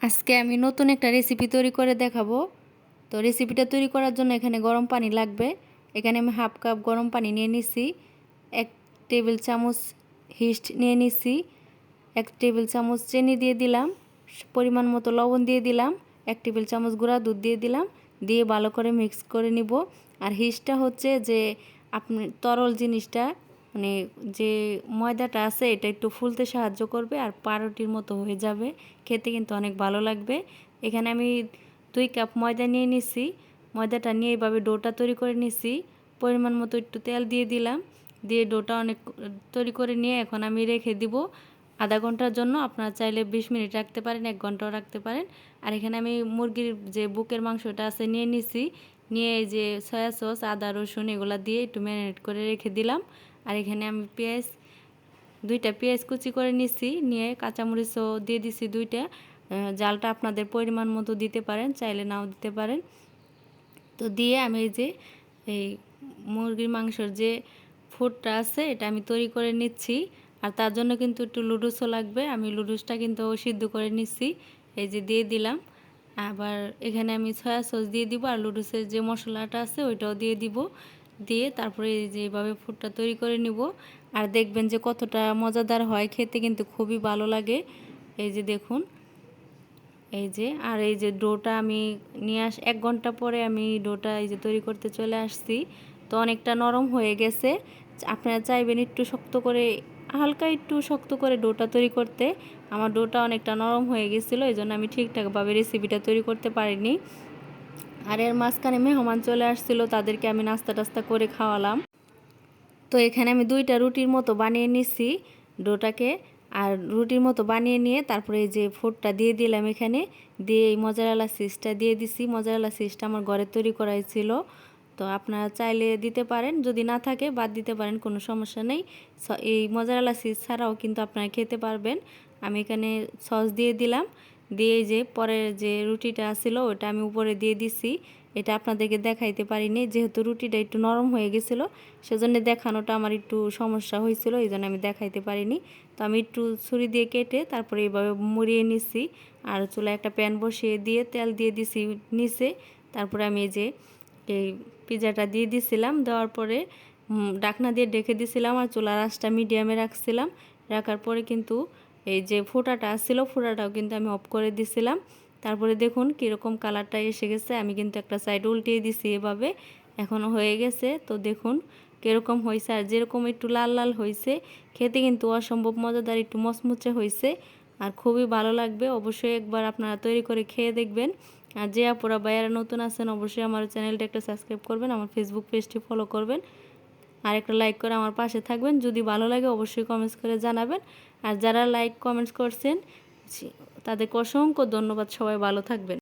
আজকে আমি নতুন একটা রেসিপি তৈরি করে দেখাবো। তো রেসিপিটা তৈরি করার জন্য এখানে গরম পানি লাগবে। এখানে আমি হাফ কাপ গরম পানি নিয়ে নিছি, 1 টেবিল চামচ হিস্ট নিয়ে নিছি, 1 টেবিল চামচ চিনি দিয়ে দিলাম, পরিমাণ মতো লবণ দিয়ে দিলাম, 1 টেবিল চামচ গুঁড়া দুধ দিয়ে দিলাম, দিয়ে ভালো করে মিক্স করে নিব। আর হিস্টটা হচ্ছে যে আপনি তরল জিনিসটা, মানে যে ময়দাটা আছে এটা একটু ফুলতে সাহায্য করবে আর পাউরুটির মতো হয়ে যাবে, খেতে কিন্তু অনেক ভালো লাগবে। এখানে আমি 2 কাপ ময়দা নিয়ে নিছি, ময়দাটা নিয়ে এইভাবে ডোটা তৈরি করে নিছি। পরিমাণ মতো একটু তেল দিয়ে দিলাম, দিয়ে ডোটা অনেক তৈরি করে নিয়ে এখন আমি রেখে দিব আধা ঘন্টার জন্য। আপনারা চাইলে 20 মিনিট রাখতে পারেন, 1 ঘন্টাও রাখতে পারেন। আর এখানে আমি মুরগির যে বুকের মাংসটা আছে নিয়ে নিছি, নিয়ে এই যে সয়া সস, আদা রসুন এগুলো দিয়ে একটু ম্যারিনেট করে রেখে দিলাম। আর এখানে আমি দুইটা পেঁয়াজ কুচি করে নিছি, নিয়ে কাঁচামরিচও দিয়ে দিছি 2টা। জালটা আপনাদের পরিমাণ মতো দিতে পারেন, চাইলে নাও দিতে পারেন। তো দিয়ে আমি এই যে এই মুরগির মাংসের যে ফুডটা আছে এটা আমি তৈরি করে নিচ্ছি। আর তার জন্য কিন্তু একটু লুডুসও লাগবে, আমি লুডুসটা কিন্তু সিদ্ধ করে নিচ্ছি, এই যে দিয়ে দিলাম। আবার এখানে আমি সয়া সস দিয়ে দিব, আর লুডুসের যে মশলাটা আছে ওইটাও দিয়ে দিব। দিয়ে তারপরে এই যে এইভাবে ফুডটা তৈরি করে নিব। আর দেখবেন যে কতটা মজাদার হয়, খেতে কিন্তু খুবই ভালো লাগে। এই যে দেখুন, এই যে আর এই যে ডোটা আমি নিয়ে 1 ঘন্টা পরে আমি ডোটা এই যে তৈরি করতে চলে আসছি। তো অনেকটা নরম হয়ে গেছে। আপনারা চাইবেন একটু শক্ত করে, হালকা একটু শক্ত করে ডোটা তৈরি করতে। আমার ডোটা অনেকটা নরম হয়ে গেছিলো, এই জন্য আমি ঠিকঠাকভাবে রেসিপিটা তৈরি করতে পারিনি। আর এর মাঝখানে মেহমান চলে আসছিলো, তাদেরকে আমি নাস্তা টাস্তা করে খাওয়ালাম। তো এখানে আমি 2টা রুটির মতো বানিয়ে নিছি ডোটাকে। আর রুটির মতো বানিয়ে নিয়ে তারপরে এই যে ফুডটা দিয়ে দিলাম এখানে, দিয়ে এই মজারেলা চিজটা দিয়ে দিছি। মজারেলা চিজটা আমার ঘরে তৈরি করাই ছিল, তো আপনারা চাইলে দিতে পারেন, যদি না থাকে বাদ দিতে পারেন, কোনো সমস্যা নেই। এই মজারেলা চিজ ছাড়াও কিন্তু আপনারা খেতে পারবেন। আমি এখানে সস দিয়ে দিলাম, দিয়ে যে পরের যে রুটিটা ছিল ওটা আমি উপরে দিয়ে দিছি। এটা আপনাদেরকে দেখাইতে পারিনি, যেহেতু রুটিটা একটু নরম হয়ে গেছিলো, সেজন্য দেখানোটা আমার একটু সমস্যা হয়েছিল, এই জন্য আমি দেখাইতে পারিনি। তো আমি একটু ছুরি দিয়ে কেটে তারপরে এইভাবে মুড়িয়ে নিছি। আর চুলায় একটা প্যান বসিয়ে দিয়ে তেল দিয়ে দিছি নিচে। তারপরে আমি এই যে এই পিজাটা দিয়ে দিছিলাম, দেওয়ার পরে ঢাকনা দিয়ে ঢেকে দিছিলাম, আর চুলার আঁচটা মিডিয়ামে রাখছিলাম। রাখার পরে কিন্তু এই যে ফোঁটাটা আসছিল, ফোঁটাটাও কিন্তু আমি অফ করে দিছিলাম। তারপরে দেখুন কীরকম কালারটা এসে গেছে, আমি কিন্তু একটা সাইড উল্টিয়ে দিছি এভাবে, এখনও হয়ে গেছে। তো দেখুন কীরকম হয়েছে, আর যেরকম একটু লাল লাল হয়েছে, খেতে কিন্তু অসম্ভব মজাদার, একটু মচমুচে হয়েছে, আর খুবই ভালো লাগবে। অবশ্যই একবার আপনারা তৈরি করে খেয়ে দেখবেন। আর যে আপুরা ভাইয়ারা নতুন আছেন, অবশ্যই আমার চ্যানেলটা একটা সাবস্ক্রাইব করবেন, আমার ফেসবুক পেজটি ফলো করবেন, আর একটা লাইক করে আমার পাশে থাকবেন। যদি ভালো লাগে অবশ্যই কমেন্টস করে জানাবেন। আর যারা লাইক কমেন্টস করছেন তাদেরকে অসংখ্য ধন্যবাদ। সবাই ভালো থাকবেন।